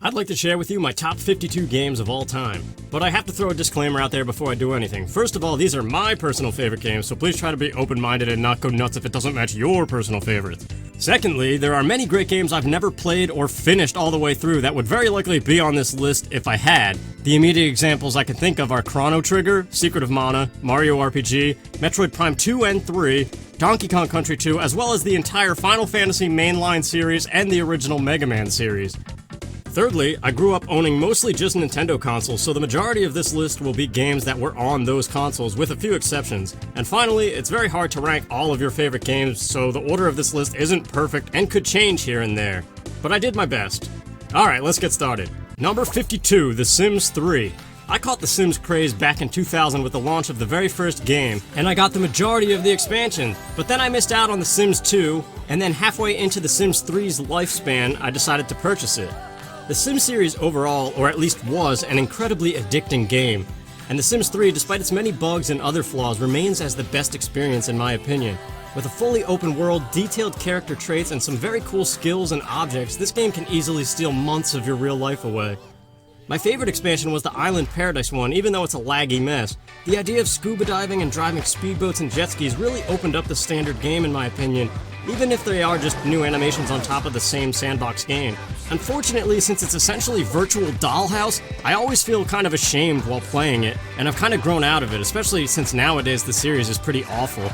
I'd like to share with you my top 52 games of all time. But I have to throw a disclaimer out there before I do anything. First of all, these are my personal favorite games, so please try to be open-minded and not go nuts if it doesn't match your personal favorites. Secondly, there are many great games I've never played or finished all the way through that would very likely be on this list if I had. The immediate examples I can think of are Chrono Trigger, Secret of Mana, Mario RPG, Metroid Prime 2 and 3, Donkey Kong Country 2, as well as the entire Final Fantasy mainline series and the original Mega Man series. Thirdly, I grew up owning mostly just Nintendo consoles, so the majority of this list will be games that were on those consoles, with a few exceptions. And finally, it's very hard to rank all of your favorite games, so the order of this list isn't perfect and could change here and there. But I did my best. Alright, let's get started. Number 52, The Sims 3. I caught the Sims craze back in 2000 with the launch of the very first game, and I got the majority of the expansion, but then I missed out on The Sims 2, and then halfway into The Sims 3's lifespan, I decided to purchase it. The Sims series overall, or at least was, an incredibly addicting game, and The Sims 3, despite its many bugs and other flaws, remains as the best experience in my opinion. With a fully open world, detailed character traits, and some very cool skills and objects, this game can easily steal months of your real life away. My favorite expansion was the Island Paradise one, even though it's a laggy mess. The idea of scuba diving and driving speedboats and jet skis really opened up the standard game in my opinion, even if they are just new animations on top of the same sandbox game. Unfortunately, since it's essentially virtual dollhouse, I always feel kind of ashamed while playing it, and I've kind of grown out of it, especially since nowadays the series is pretty awful.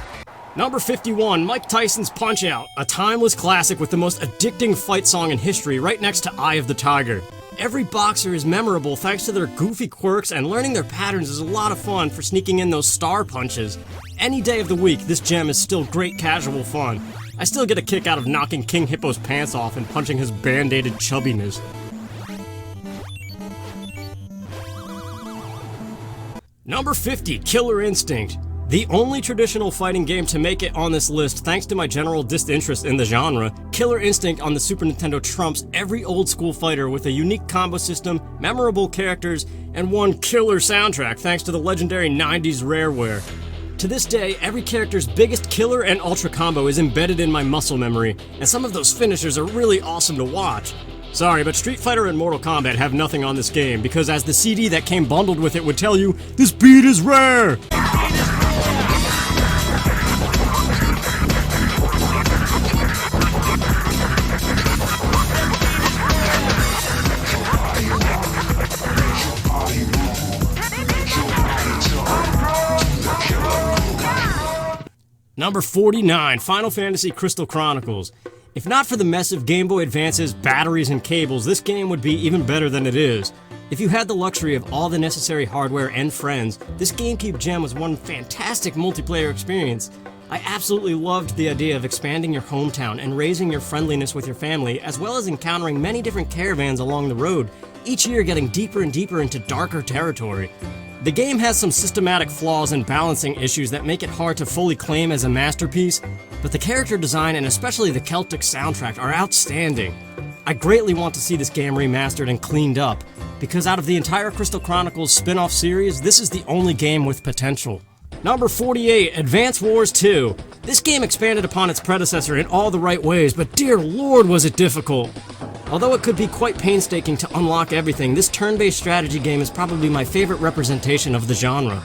Number 51, Mike Tyson's Punch-Out!, a timeless classic with the most addicting fight song in history right next to Eye of the Tiger. Every boxer is memorable thanks to their goofy quirks, and learning their patterns is a lot of fun for sneaking in those star punches. Any day of the week, this gem is still great casual fun. I still get a kick out of knocking King Hippo's pants off and punching his band-aided chubbiness. Number 50, Killer Instinct. The only traditional fighting game to make it on this list thanks to my general disinterest in the genre, Killer Instinct on the Super Nintendo trumps every old-school fighter with a unique combo system, memorable characters, and one killer soundtrack thanks to the legendary 90s Rareware. To this day, every character's biggest killer and ultra combo is embedded in my muscle memory, and some of those finishers are really awesome to watch. Sorry, but Street Fighter and Mortal Kombat have nothing on this game, because as the CD that came bundled with it would tell you, this beat is rare! Number 49, Final Fantasy Crystal Chronicles. If not for the mess of Game Boy Advances, batteries, and cables, this game would be even better than it is. If you had the luxury of all the necessary hardware and friends, this GameCube gem was one fantastic multiplayer experience. I absolutely loved the idea of expanding your hometown and raising your friendliness with your family, as well as encountering many different caravans along the road, each year getting deeper and deeper into darker territory. The game has some systematic flaws and balancing issues that make it hard to fully claim as a masterpiece, but the character design and especially the Celtic soundtrack are outstanding. I greatly want to see this game remastered and cleaned up, because out of the entire Crystal Chronicles spin-off series, this is the only game with potential. Number 48, Advance Wars 2. This game expanded upon its predecessor in all the right ways, but dear lord was it difficult. Although it could be quite painstaking to unlock everything, this turn-based strategy game is probably my favorite representation of the genre.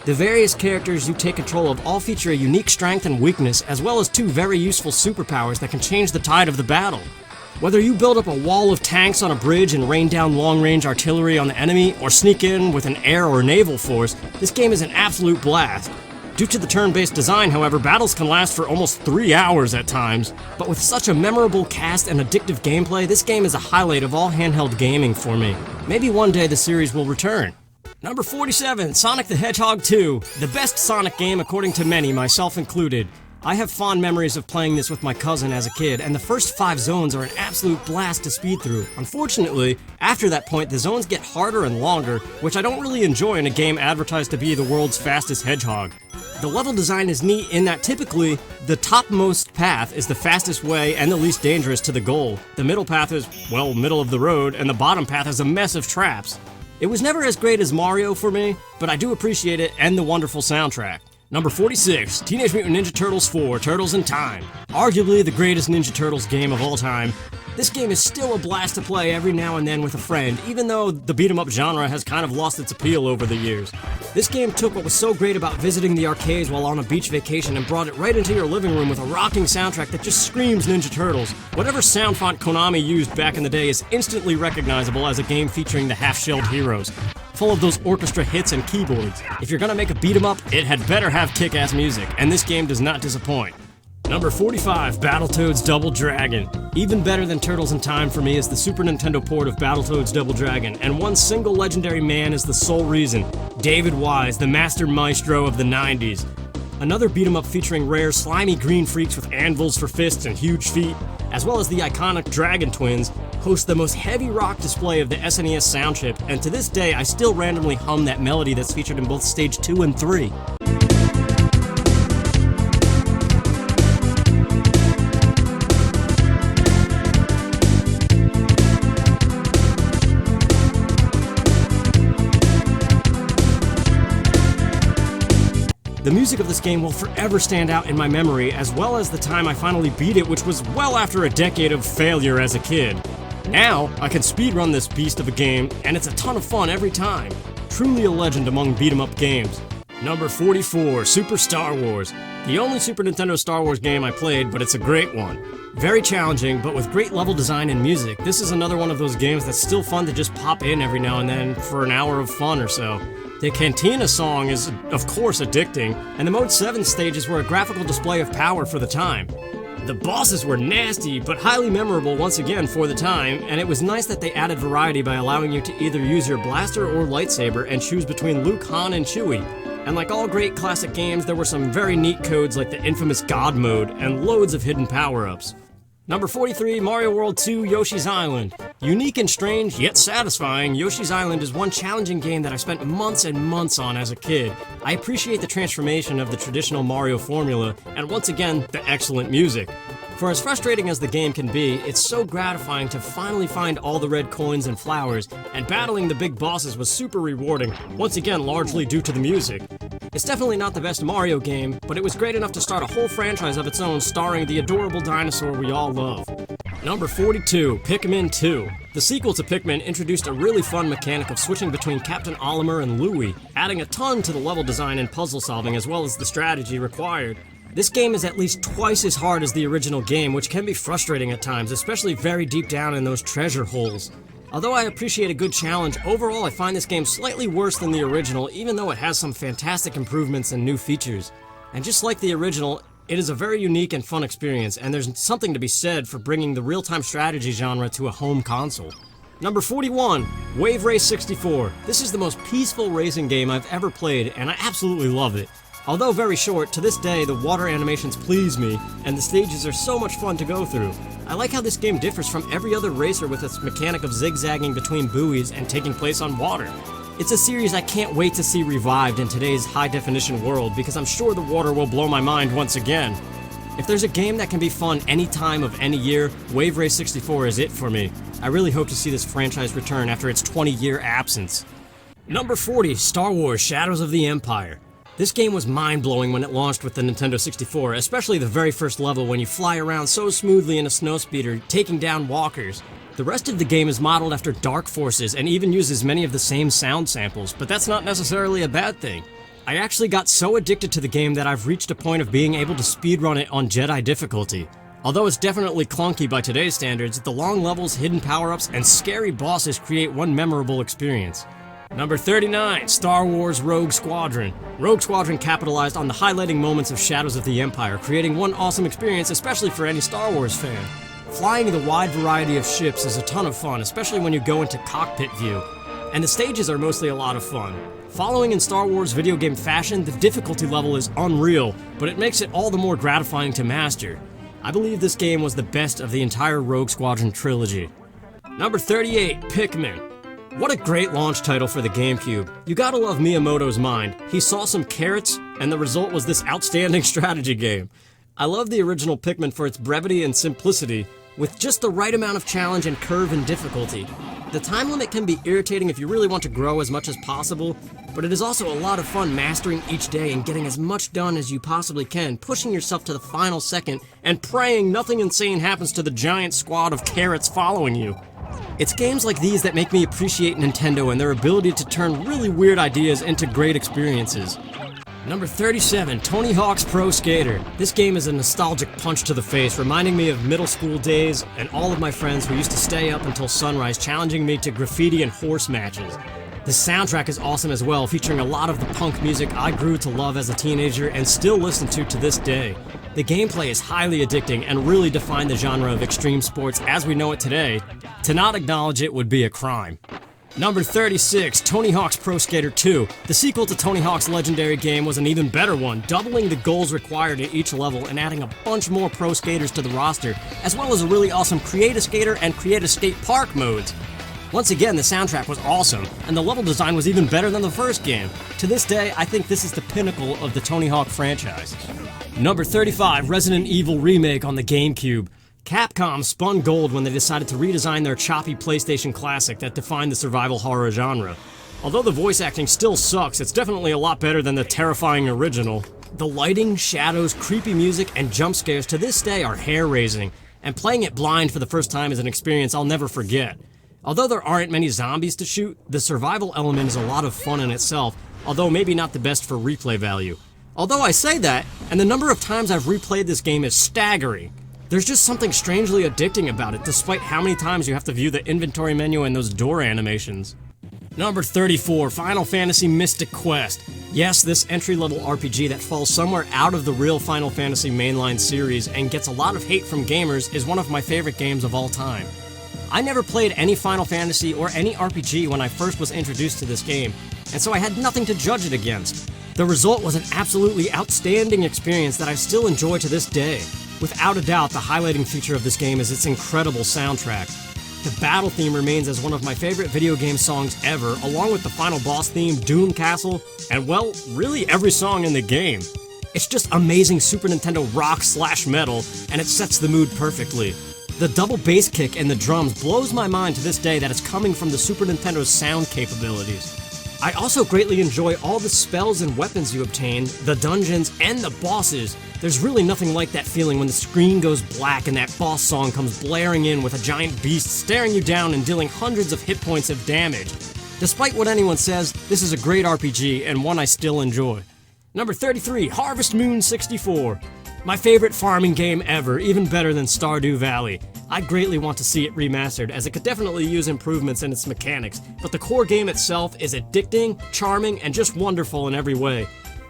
The various characters you take control of all feature a unique strength and weakness, as well as two very useful superpowers that can change the tide of the battle. Whether you build up a wall of tanks on a bridge and rain down long-range artillery on the enemy, or sneak in with an air or naval force, this game is an absolute blast. Due to the turn-based design, however, battles can last for almost 3 hours at times. But with such a memorable cast and addictive gameplay, this game is a highlight of all handheld gaming for me. Maybe one day the series will return. Number 47, Sonic the Hedgehog 2. The best Sonic game according to many, myself included. I have fond memories of playing this with my cousin as a kid, and the first 5 zones are an absolute blast to speed through. Unfortunately, after that point, the zones get harder and longer, which I don't really enjoy in a game advertised to be the world's fastest hedgehog. The level design is neat in that typically, the topmost path is the fastest way and the least dangerous to the goal. The middle path is, well, middle of the road, and the bottom path is a mess of traps. It was never as great as Mario for me, but I do appreciate it and the wonderful soundtrack. Number 46, Teenage Mutant Ninja Turtles 4, Turtles in Time. Arguably the greatest Ninja Turtles game of all time, this game is still a blast to play every now and then with a friend, even though the beat-em-up genre has kind of lost its appeal over the years. This game took what was so great about visiting the arcades while on a beach vacation and brought it right into your living room with a rocking soundtrack that just screams Ninja Turtles. Whatever sound font Konami used back in the day is instantly recognizable as a game featuring the half-shelled heroes, full of those orchestra hits and keyboards. If you're gonna make a beat-em-up, it had better have kick-ass music, and this game does not disappoint. Number 45, Battletoads Double Dragon. Even better than Turtles in Time for me is the Super Nintendo port of Battletoads Double Dragon, and one single legendary man is the sole reason, David Wise, the master maestro of the 90s. Another beat-em-up featuring rare, slimy green freaks with anvils for fists and huge feet, as well as the iconic Dragon Twins, hosts the most heavy rock display of the SNES sound chip, and to this day I still randomly hum that melody that's featured in both Stage 2 and 3. The music of this game will forever stand out in my memory, as well as the time I finally beat it, which was well after a decade of failure as a kid. Now, I can speedrun this beast of a game, and it's a ton of fun every time. Truly a legend among beat-em-up games. Number 44, Super Star Wars. The only Super Nintendo Star Wars game I played, but it's a great one. Very challenging, but with great level design and music. This is another one of those games that's still fun to just pop in every now and then for an hour of fun or so. The Cantina song is, of course, addicting, and the Mode 7 stages were a graphical display of power for the time. The bosses were nasty, but highly memorable once again for the time, and it was nice that they added variety by allowing you to either use your blaster or lightsaber and choose between Luke, Han, and Chewie. And like all great classic games, there were some very neat codes like the infamous God Mode, and loads of hidden power-ups. Number 43, Mario World 2 Yoshi's Island. Unique and strange, yet satisfying, Yoshi's Island is one challenging game that I spent months and months on as a kid. I appreciate the transformation of the traditional Mario formula, and once again, the excellent music. For as frustrating as the game can be, it's so gratifying to finally find all the red coins and flowers, and battling the big bosses was super rewarding, once again largely due to the music. It's definitely not the best Mario game, but it was great enough to start a whole franchise of its own starring the adorable dinosaur we all love. Number 42, Pikmin 2. The sequel to Pikmin introduced a really fun mechanic of switching between Captain Olimar and Louie, adding a ton to the level design and puzzle solving as well as the strategy required. This game is at least twice as hard as the original game, which can be frustrating at times, especially very deep down in those treasure holes. Although I appreciate a good challenge, overall I find this game slightly worse than the original, even though it has some fantastic improvements and new features. And just like the original, it is a very unique and fun experience, and there's something to be said for bringing the real-time strategy genre to a home console. Number 41, Wave Race 64. This is the most peaceful racing game I've ever played, and I absolutely love it. Although very short, to this day the water animations please me, and the stages are so much fun to go through. I like how this game differs from every other racer with its mechanic of zigzagging between buoys and taking place on water. It's a series I can't wait to see revived in today's high-definition world, because I'm sure the water will blow my mind once again. If there's a game that can be fun any time of any year, Wave Race 64 is it for me. I really hope to see this franchise return after its 20-year absence. Number 40, Star Wars Shadows of the Empire. This game was mind-blowing when it launched with the Nintendo 64, especially the very first level when you fly around so smoothly in a snowspeeder, taking down walkers. The rest of the game is modeled after Dark Forces and even uses many of the same sound samples, but that's not necessarily a bad thing. I actually got so addicted to the game that I've reached a point of being able to speedrun it on Jedi difficulty. Although it's definitely clunky by today's standards, the long levels, hidden power-ups, and scary bosses create one memorable experience. Number 39, Star Wars Rogue Squadron. Rogue Squadron capitalized on the highlighting moments of Shadows of the Empire, creating one awesome experience, especially for any Star Wars fan. Flying the wide variety of ships is a ton of fun, especially when you go into cockpit view. And the stages are mostly a lot of fun. Following in Star Wars video game fashion, the difficulty level is unreal, but it makes it all the more gratifying to master. I believe this game was the best of the entire Rogue Squadron trilogy. Number 38, Pikmin. What a great launch title for the GameCube. You gotta love Miyamoto's mind. He saw some carrots, and the result was this outstanding strategy game. I love the original Pikmin for its brevity and simplicity, with just the right amount of challenge and curve and difficulty. The time limit can be irritating if you really want to grow as much as possible, but it is also a lot of fun mastering each day and getting as much done as you possibly can, pushing yourself to the final second and praying nothing insane happens to the giant squad of carrots following you. It's games like these that make me appreciate Nintendo and their ability to turn really weird ideas into great experiences. Number 37, Tony Hawk's Pro Skater. This game is a nostalgic punch to the face, reminding me of middle school days and all of my friends who used to stay up until sunrise challenging me to graffiti and horse matches. The soundtrack is awesome as well, featuring a lot of the punk music I grew to love as a teenager and still listen to this day. The gameplay is highly addicting and really defined the genre of extreme sports as we know it today. To not acknowledge it would be a crime. Number 36, Tony Hawk's Pro Skater 2. The sequel to Tony Hawk's legendary game was an even better one, doubling the goals required at each level and adding a bunch more pro skaters to the roster, as well as a really awesome Create a Skater and Create a Skate Park modes. Once again, the soundtrack was awesome, and the level design was even better than the first game. To this day, I think this is the pinnacle of the Tony Hawk franchise. Number 35, Resident Evil Remake on the GameCube. Capcom spun gold when they decided to redesign their choppy PlayStation classic that defined the survival horror genre. Although the voice acting still sucks, it's definitely a lot better than the terrifying original. The lighting, shadows, creepy music, and jump scares to this day are hair-raising, and playing it blind for the first time is an experience I'll never forget. Although there aren't many zombies to shoot, the survival element is a lot of fun in itself, although maybe not the best for replay value. Although I say that, and the number of times I've replayed this game is staggering. There's just something strangely addicting about it, despite how many times you have to view the inventory menu and those door animations. Number 34, Final Fantasy Mystic Quest. Yes, this entry-level RPG that falls somewhere out of the real Final Fantasy mainline series and gets a lot of hate from gamers is one of my favorite games of all time. I never played any Final Fantasy or any RPG when I first was introduced to this game, and so I had nothing to judge it against. The result was an absolutely outstanding experience that I still enjoy to this day. Without a doubt, the highlighting feature of this game is its incredible soundtrack. The battle theme remains as one of my favorite video game songs ever, along with the final boss theme, Doom Castle, and well, really every song in the game. It's just amazing Super Nintendo rock/metal, and it sets the mood perfectly. The double bass kick and the drums blows my mind to this day that it's coming from the Super Nintendo's sound capabilities. I also greatly enjoy all the spells and weapons you obtain, the dungeons, and the bosses. There's really nothing like that feeling when the screen goes black and that boss song comes blaring in with a giant beast staring you down and dealing hundreds of hit points of damage. Despite what anyone says, this is a great RPG and one I still enjoy. Number 33, Harvest Moon 64. My favorite farming game ever, even better than Stardew Valley. I greatly want to see it remastered, as it could definitely use improvements in its mechanics, but the core game itself is addicting, charming, and just wonderful in every way.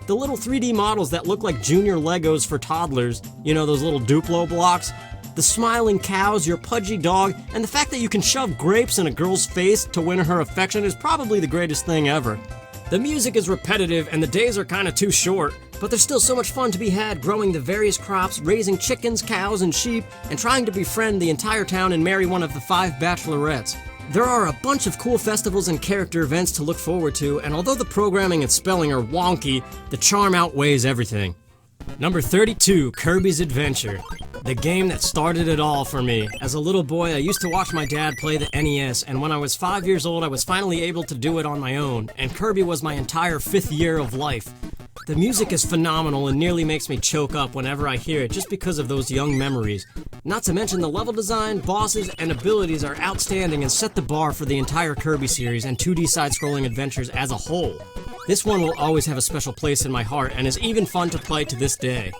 The little 3D models that look like junior Legos for toddlers, you know, those little Duplo blocks, the smiling cows, your pudgy dog, and the fact that you can shove grapes in a girl's face to win her affection is probably the greatest thing ever. The music is repetitive and the days are kinda too short, but there's still so much fun to be had growing the various crops, raising chickens, cows, and sheep, and trying to befriend the entire town and marry one of the 5 bachelorettes. There are a bunch of cool festivals and character events to look forward to, and although the programming and spelling are wonky, the charm outweighs everything. Number 32, Kirby's Adventure. The game that started it all for me. As a little boy, I used to watch my dad play the NES, and when I was 5 years old, I was finally able to do it on my own, and Kirby was my entire 5th year of life. The music is phenomenal and nearly makes me choke up whenever I hear it just because of those young memories. Not to mention the level design, bosses, and abilities are outstanding and set the bar for the entire Kirby series and 2D side-scrolling adventures as a whole. This one will always have a special place in my heart and is even fun to play to this day.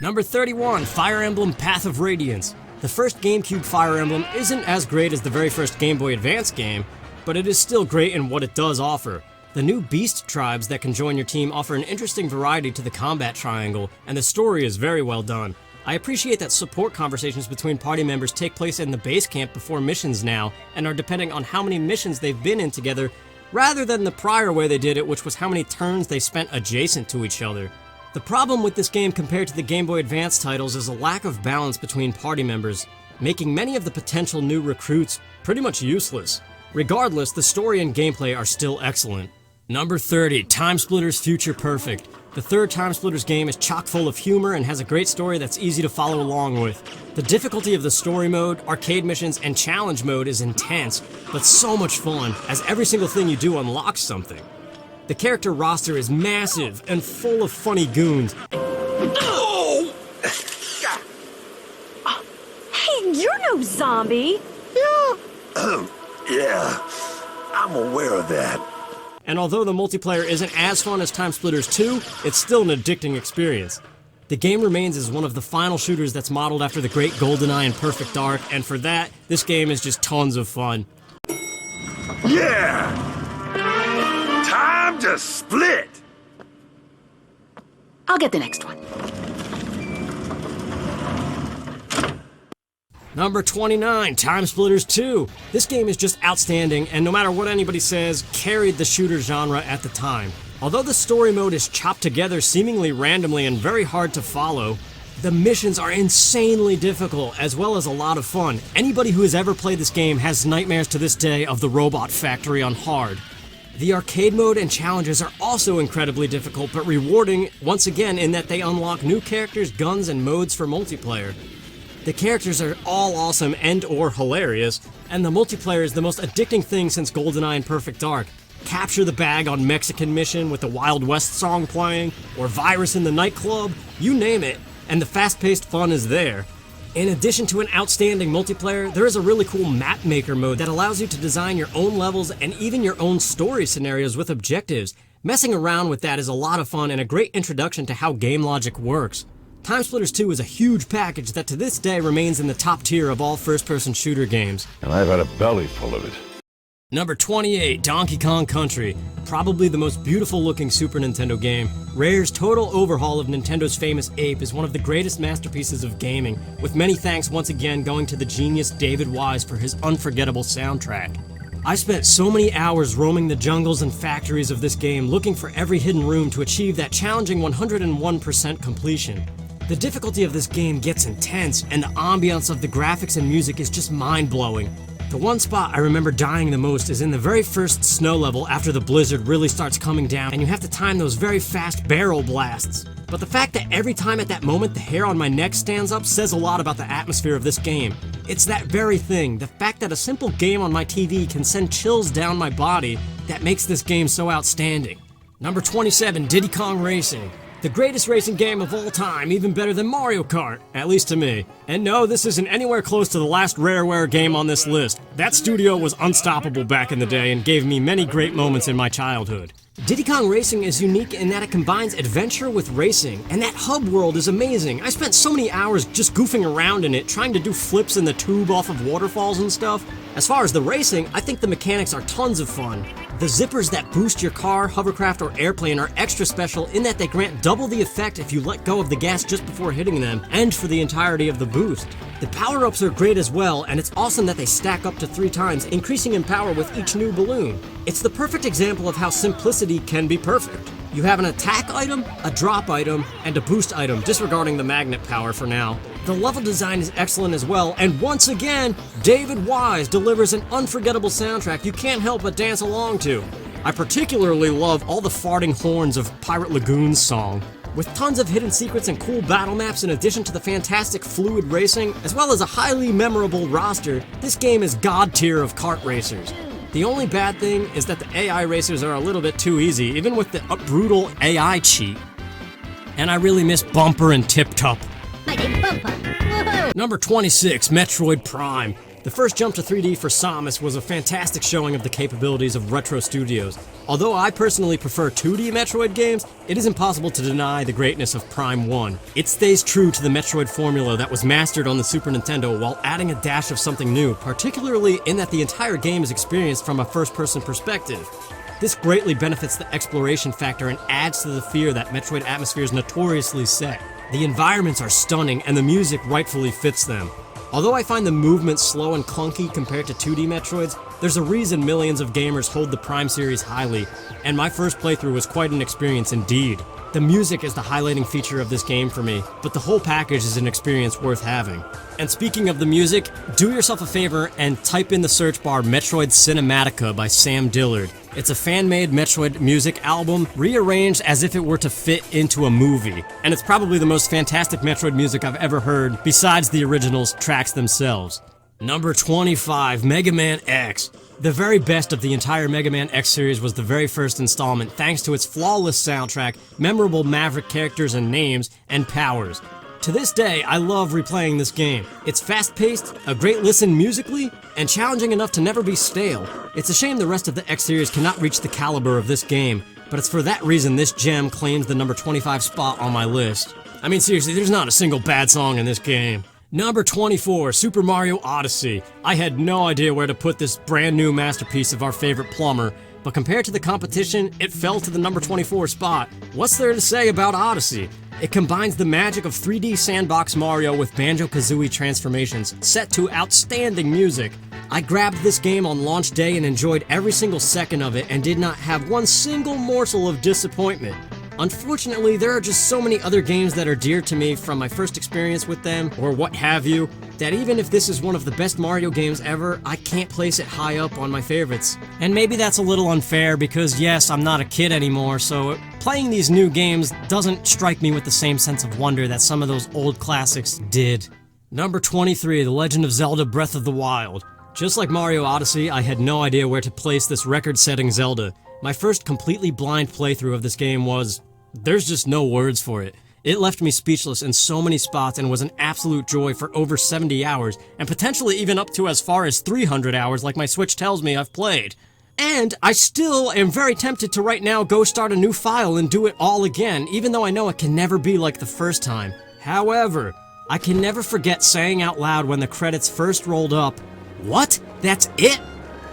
Number 31, Fire Emblem Path of Radiance. The first GameCube Fire Emblem isn't as great as the very first Game Boy Advance game, but it is still great in what it does offer. The new beast tribes that can join your team offer an interesting variety to the combat triangle, and the story is very well done. I appreciate that support conversations between party members take place in the base camp before missions now, and are depending on how many missions they've been in together, rather than the prior way they did it, which was how many turns they spent adjacent to each other. The problem with this game compared to the Game Boy Advance titles is a lack of balance between party members, making many of the potential new recruits pretty much useless. Regardless, the story and gameplay are still excellent. Number 30, Time Splitters Future Perfect. The third Time Splitters game is chock full of humor and has a great story that's easy to follow along with. The difficulty of the story mode, arcade missions, and challenge mode is intense, but so much fun, as every single thing you do unlocks something. The character roster is massive and full of funny goons. Hey, you're no zombie! Yeah, I'm aware of that. And although the multiplayer isn't as fun as Time Splitters 2, it's still an addicting experience. The game remains as one of the final shooters that's modeled after the great GoldenEye and Perfect Dark, and for that, this game is just tons of fun. Yeah! Time to split! I'll get the next one. Number 29, Time Splitters 2. This game is just outstanding, and no matter what anybody says, carried the shooter genre at the time. Although the story mode is chopped together seemingly randomly and very hard to follow, the missions are insanely difficult, as well as a lot of fun. Anybody who has ever played this game has nightmares to this day of the Robot Factory on hard. The arcade mode and challenges are also incredibly difficult, but rewarding, once again, in that they unlock new characters, guns, and modes for multiplayer. The characters are all awesome and/or hilarious, and the multiplayer is the most addicting thing since GoldenEye and Perfect Dark. Capture the bag on Mexican mission with the Wild West song playing, or Virus in the nightclub, you name it, and the fast-paced fun is there. In addition to an outstanding multiplayer, there is a really cool map maker mode that allows you to design your own levels and even your own story scenarios with objectives. Messing around with that is a lot of fun and a great introduction to how game logic works. Time Splitters 2 is a huge package that to this day remains in the top tier of all first-person shooter games. And I've had a belly full of it. Number 28, Donkey Kong Country. Probably the most beautiful-looking Super Nintendo game. Rare's total overhaul of Nintendo's famous ape is one of the greatest masterpieces of gaming, with many thanks once again going to the genius David Wise for his unforgettable soundtrack. I spent so many hours roaming the jungles and factories of this game looking for every hidden room to achieve that challenging 101% completion. The difficulty of this game gets intense, and the ambiance of the graphics and music is just mind-blowing. The one spot I remember dying the most is in the very first snow level after the blizzard really starts coming down and you have to time those very fast barrel blasts. But the fact that every time at that moment the hair on my neck stands up says a lot about the atmosphere of this game. It's that very thing, the fact that a simple game on my TV can send chills down my body, that makes this game so outstanding. Number 27, Diddy Kong Racing. The greatest racing game of all time, even better than Mario Kart, at least to me. And no, this isn't anywhere close to the last Rareware game on this list. That studio was unstoppable back in the day and gave me many great moments in my childhood. Diddy Kong Racing is unique in that it combines adventure with racing, and that hub world is amazing. I spent so many hours just goofing around in it, trying to do flips in the tube off of waterfalls and stuff. As far as the racing, I think the mechanics are tons of fun. The zippers that boost your car, hovercraft, or airplane are extra special in that they grant double the effect if you let go of the gas just before hitting them, and for the entirety of the boost. The power-ups are great as well, and it's awesome that they stack up to 3 times, increasing in power with each new balloon. It's the perfect example of how simplicity can be perfect. You have an attack item, a drop item, and a boost item, disregarding the magnet power for now. The level design is excellent as well, and once again, David Wise delivers an unforgettable soundtrack you can't help but dance along to. I particularly love all the farting horns of Pirate Lagoon's song. With tons of hidden secrets and cool battle maps in addition to the fantastic fluid racing, as well as a highly memorable roster, this game is god tier of kart racers. The only bad thing is that the AI racers are a little bit too easy, even with the brutal AI cheat. And I really miss Bumper and Tip Top. My name's Bumper. Woohoo! Number 26, Metroid Prime. The first jump to 3D for Samus was a fantastic showing of the capabilities of Retro Studios. Although I personally prefer 2D Metroid games, it is impossible to deny the greatness of Prime 1. It stays true to the Metroid formula that was mastered on the Super Nintendo while adding a dash of something new, particularly in that the entire game is experienced from a first-person perspective. This greatly benefits the exploration factor and adds to the fear that Metroid atmospheres notoriously set. The environments are stunning and the music rightfully fits them. Although I find the movement slow and clunky compared to 2D Metroids, There's a reason millions of gamers hold the Prime series highly, and my first playthrough was quite an experience indeed. The music is the highlighting feature of this game for me, but the whole package is an experience worth having. And speaking of the music, do yourself a favor and type in the search bar Metroid Cinematica by Sam Dillard. It's a fan-made Metroid music album, rearranged as if it were to fit into a movie. And it's probably the most fantastic Metroid music I've ever heard, besides the original's tracks themselves. Number 25, Mega Man X. The very best of the entire Mega Man X series was the very first installment, thanks to its flawless soundtrack, memorable Maverick characters and names, and powers. To this day, I love replaying this game. It's fast-paced, a great listen musically, and challenging enough to never be stale. It's a shame the rest of the X series cannot reach the caliber of this game, but it's for that reason this gem claims the number 25 spot on my list. I mean, seriously, there's not a single bad song in this game. Number 24, Super Mario Odyssey. I had no idea where to put this brand new masterpiece of our favorite plumber, but compared to the competition, it fell to the number 24 spot. What's there to say about Odyssey? It combines the magic of 3D sandbox Mario with Banjo-Kazooie transformations, set to outstanding music. I grabbed this game on launch day and enjoyed every single second of it and did not have one single morsel of disappointment. Unfortunately, there are just so many other games that are dear to me from my first experience with them, or what have you, that even if this is one of the best Mario games ever, I can't place it high up on my favorites. And maybe that's a little unfair because yes, I'm not a kid anymore, so playing these new games doesn't strike me with the same sense of wonder that some of those old classics did. Number 23, The Legend of Zelda Breath of the Wild. Just like Mario Odyssey, I had no idea where to place this record-setting Zelda. My first completely blind playthrough of this game was... there's just no words for it. It left me speechless in so many spots and was an absolute joy for over 70 hours, and potentially even up to as far as 300 hours like my Switch tells me I've played. And I still am very tempted to right now go start a new file and do it all again, even though I know it can never be like the first time. However, I can never forget saying out loud when the credits first rolled up, "What? That's it?"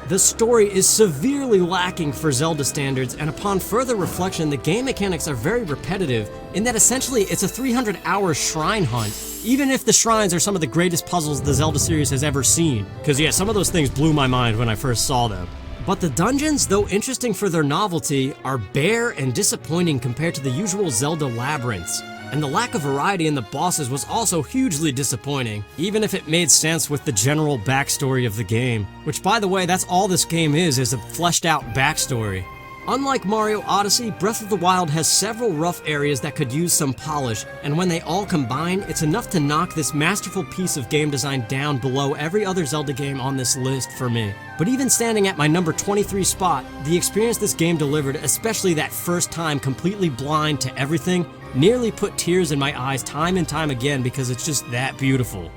The story is severely lacking for Zelda standards, and upon further reflection, the game mechanics are very repetitive, in that essentially it's a 300-hour shrine hunt, even if the shrines are some of the greatest puzzles the Zelda series has ever seen. Cause yeah, some of those things blew my mind when I first saw them. But the dungeons, though interesting for their novelty, are bare and disappointing compared to the usual Zelda labyrinths. And the lack of variety in the bosses was also hugely disappointing, even if it made sense with the general backstory of the game. Which, by the way, that's all this game is a fleshed out backstory. Unlike Mario Odyssey, Breath of the Wild has several rough areas that could use some polish, and when they all combine, it's enough to knock this masterful piece of game design down below every other Zelda game on this list for me. But even standing at my number 23 spot, the experience this game delivered, especially that first time completely blind to everything, nearly put tears in my eyes time and time again because it's just that beautiful.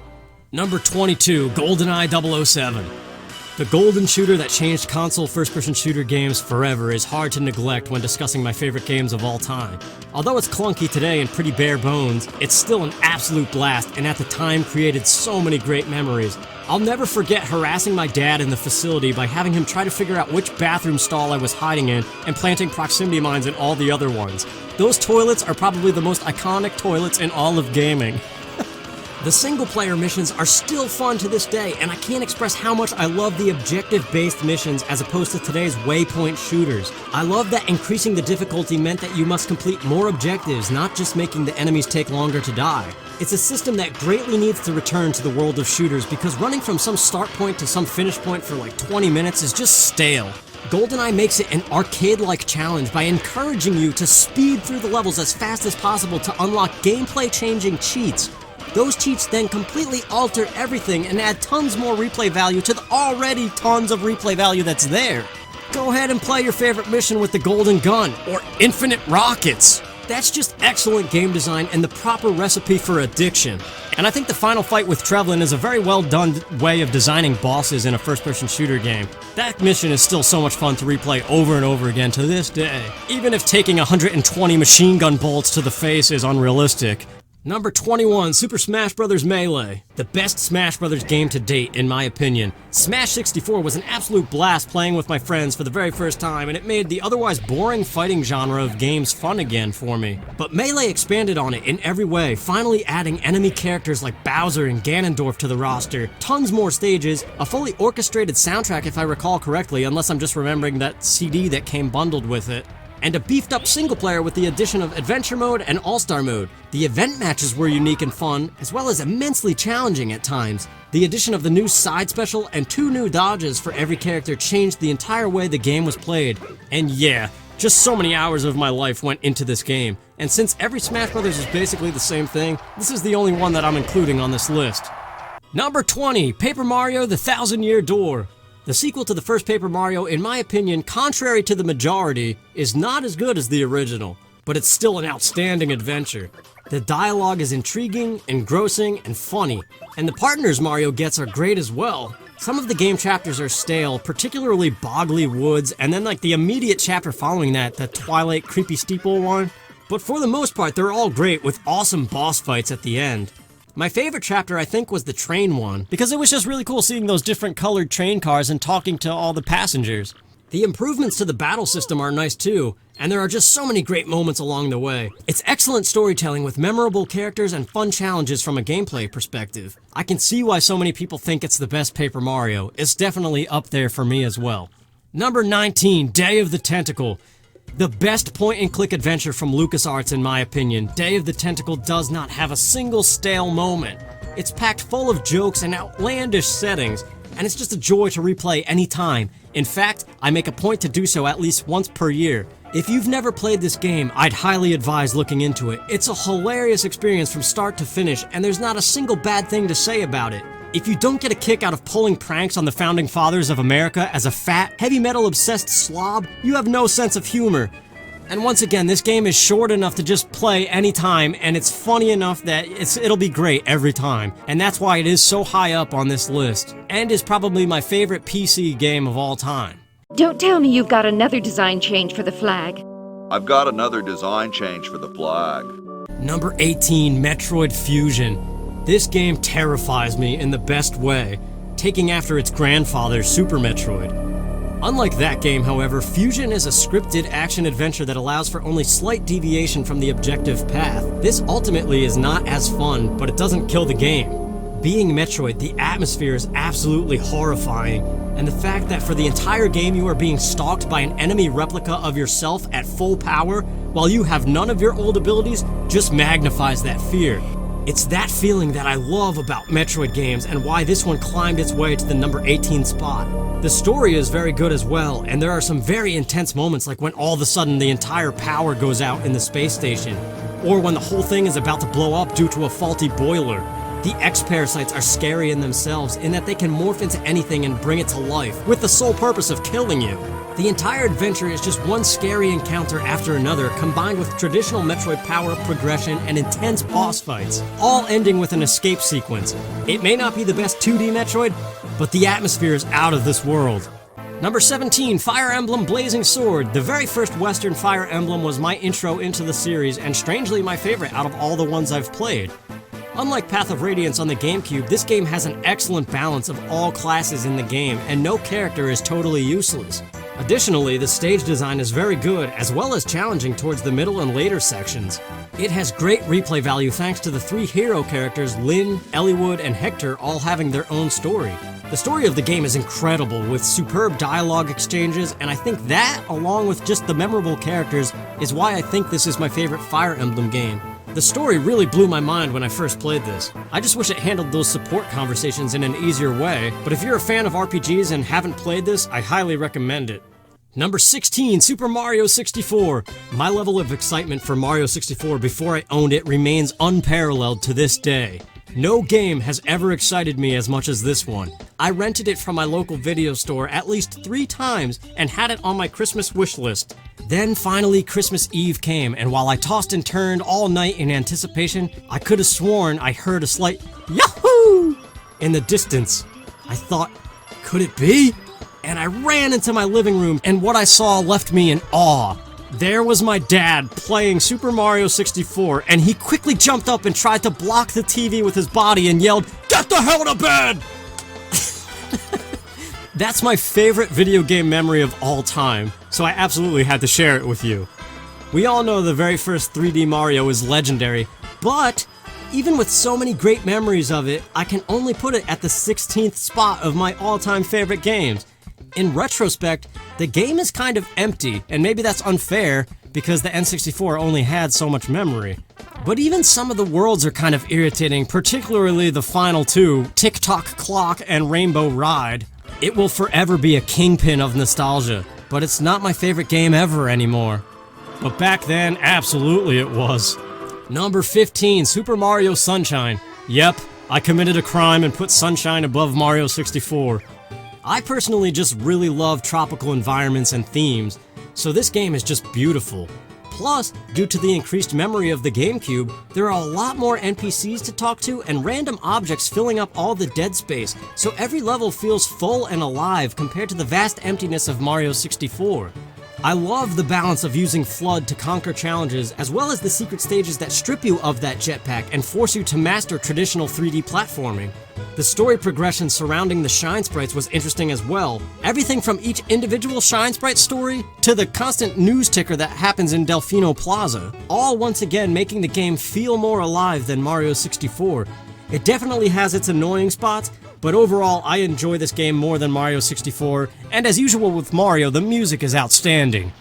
Number 22, GoldenEye 007. The golden shooter that changed console first-person shooter games forever is hard to neglect when discussing my favorite games of all time. Although it's clunky today and pretty bare bones, it's still an absolute blast and at the time created so many great memories. I'll never forget harassing my dad in the facility by having him try to figure out which bathroom stall I was hiding in and planting proximity mines in all the other ones. Those toilets are probably the most iconic toilets in all of gaming. The single-player missions are still fun to this day, and I can't express how much I love the objective-based missions as opposed to today's waypoint shooters. I love that increasing the difficulty meant that you must complete more objectives, not just making the enemies take longer to die. It's a system that greatly needs to return to the world of shooters because running from some start point to some finish point for like 20 minutes is just stale. GoldenEye makes it an arcade-like challenge by encouraging you to speed through the levels as fast as possible to unlock gameplay-changing cheats. Those cheats then completely alter everything and add tons more replay value to the already tons of replay value that's there. Go ahead and play your favorite mission with the golden gun, or infinite rockets. That's just excellent game design and the proper recipe for addiction. And I think the final fight with Trevlin is a very well done way of designing bosses in a first-person shooter game. That mission is still so much fun to replay over and over again to this day, even if taking 120 machine gun bullets to the face is unrealistic. Number 21, Super Smash Bros. Melee. The best Smash Bros. Game to date, in my opinion. Smash 64 was an absolute blast playing with my friends for the very first time, and it made the otherwise boring fighting genre of games fun again for me. But Melee expanded on it in every way, finally adding enemy characters like Bowser and Ganondorf to the roster, tons more stages, a fully orchestrated soundtrack if I recall correctly, unless I'm just remembering that CD that came bundled with it, and a beefed up single player with the addition of Adventure Mode and All-Star Mode. The event matches were unique and fun, as well as immensely challenging at times. The addition of the new side special and 2 new dodges for every character changed the entire way the game was played. And yeah, just so many hours of my life went into this game. And since every Smash Bros. Is basically the same thing, this is the only one that I'm including on this list. Number 20, Paper Mario: The Thousand-Year Door. The sequel to the first Paper Mario, in my opinion, contrary to the majority, is not as good as the original, but it's still an outstanding adventure. The dialogue is intriguing, engrossing, and funny, and the partners Mario gets are great as well. Some of the game chapters are stale, particularly Boggly Woods, and then like the immediate chapter following that, the Twilight Creepy Steeple one. But for the most part, they're all great with awesome boss fights at the end. My favorite chapter, I think, was the train one, because it was just really cool seeing those different colored train cars and talking to all the passengers. The improvements to the battle system are nice too, and there are just so many great moments along the way. It's excellent storytelling with memorable characters and fun challenges from a gameplay perspective. I can see why so many people think it's the best Paper Mario. It's definitely up there for me as well. Number 19, Day of the Tentacle. The best point-and-click adventure from LucasArts in my opinion. Day of the Tentacle does not have a single stale moment. It's packed full of jokes and outlandish settings, and it's just a joy to replay anytime. In fact, I make a point to do so at least once per year. If you've never played this game, I'd highly advise looking into it. It's a hilarious experience from start to finish, and there's not a single bad thing to say about it. If you don't get a kick out of pulling pranks on the founding fathers of America as a fat, heavy metal obsessed slob, you have no sense of humor. And once again, this game is short enough to just play anytime, and it's funny enough that it'll be great every time. And that's why it is so high up on this list, and is probably my favorite PC game of all time. Don't tell me you've got another design change for the flag. I've got another design change for the flag. Number 18, Metroid Fusion. This game terrifies me in the best way, taking after its grandfather, Super Metroid. Unlike that game, however, Fusion is a scripted action-adventure that allows for only slight deviation from the objective path. This ultimately is not as fun, but it doesn't kill the game. Being Metroid, the atmosphere is absolutely horrifying, and the fact that for the entire game you are being stalked by an enemy replica of yourself at full power, while you have none of your old abilities, just magnifies that fear. It's that feeling that I love about Metroid games and why this one climbed its way to the number 18 spot. The story is very good as well, and there are some very intense moments like when all of a sudden the entire power goes out in the space station, or when the whole thing is about to blow up due to a faulty boiler. The X-Parasites are scary in themselves in that they can morph into anything and bring it to life, with the sole purpose of killing you. The entire adventure is just one scary encounter after another, combined with traditional Metroid power-up progression and intense boss fights, all ending with an escape sequence. It may not be the best 2D Metroid, but the atmosphere is out of this world. Number 17, Fire Emblem Blazing Sword. The very first Western Fire Emblem was my intro into the series, and strangely my favorite out of all the ones I've played. Unlike Path of Radiance on the GameCube, this game has an excellent balance of all classes in the game, and no character is totally useless. Additionally, the stage design is very good, as well as challenging towards the middle and later sections. It has great replay value thanks to the 3 hero characters, Lyn, Eliwood, and Hector, all having their own story. The story of the game is incredible, with superb dialogue exchanges, and I think that, along with just the memorable characters, is why I think this is my favorite Fire Emblem game. The story really blew my mind when I first played this. I just wish it handled those support conversations in an easier way, but if you're a fan of RPGs and haven't played this, I highly recommend it. Number 16, Super Mario 64. My level of excitement for Mario 64 before I owned it remains unparalleled to this day. No game has ever excited me as much as this one. I rented it from my local video store at least 3 times and had it on my Christmas wish list. Then finally Christmas Eve came, and while I tossed and turned all night in anticipation, I could have sworn I heard a slight Yahoo! In the distance. I thought, could it be? And I ran into my living room, and what I saw left me in awe. There was my dad playing Super Mario 64, and he quickly jumped up and tried to block the TV with his body and yelled, "Get the hell to bed!" That's my favorite video game memory of all time, so I absolutely had to share it with you. We all know the very first 3D Mario is legendary, but even with so many great memories of it, I can only put it at the 16th spot of my all-time favorite games. In retrospect, the game is kind of empty, and maybe that's unfair because the N64 only had so much memory. But even some of the worlds are kind of irritating, particularly the final two, Tick-Tock Clock and Rainbow Ride. It will forever be a kingpin of nostalgia, but it's not my favorite game ever anymore. But back then, absolutely it was. Number 15, Super Mario Sunshine. Yep, I committed a crime and put Sunshine above Mario 64. I personally just really love tropical environments and themes, so this game is just beautiful. Plus, due to the increased memory of the GameCube, there are a lot more NPCs to talk to and random objects filling up all the dead space, so every level feels full and alive compared to the vast emptiness of Mario 64. I love the balance of using FLUDD to conquer challenges, as well as the secret stages that strip you of that jetpack and force you to master traditional 3D platforming. The story progression surrounding the Shine Sprites was interesting as well. Everything from each individual Shine Sprite story to the constant news ticker that happens in Delfino Plaza, all once again making the game feel more alive than Mario 64. It definitely has its annoying spots, but overall I enjoy this game more than Mario 64, and as usual with Mario, the music is outstanding.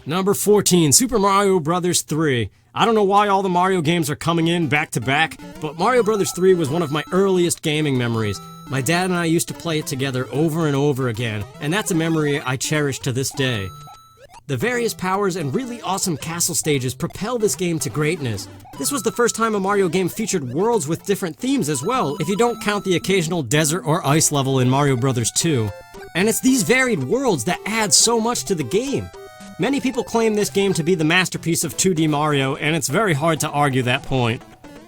Number 14, Super Mario Bros. 3. I don't know why all the Mario games are coming in back to back, but Mario Bros. 3 was one of my earliest gaming memories. My dad and I used to play it together over and over again, and that's a memory I cherish to this day. The various powers and really awesome castle stages propel this game to greatness. This was the first time a Mario game featured worlds with different themes as well, if you don't count the occasional desert or ice level in Mario Bros. 2. And it's these varied worlds that add so much to the game. Many people claim this game to be the masterpiece of 2D Mario, and it's very hard to argue that point.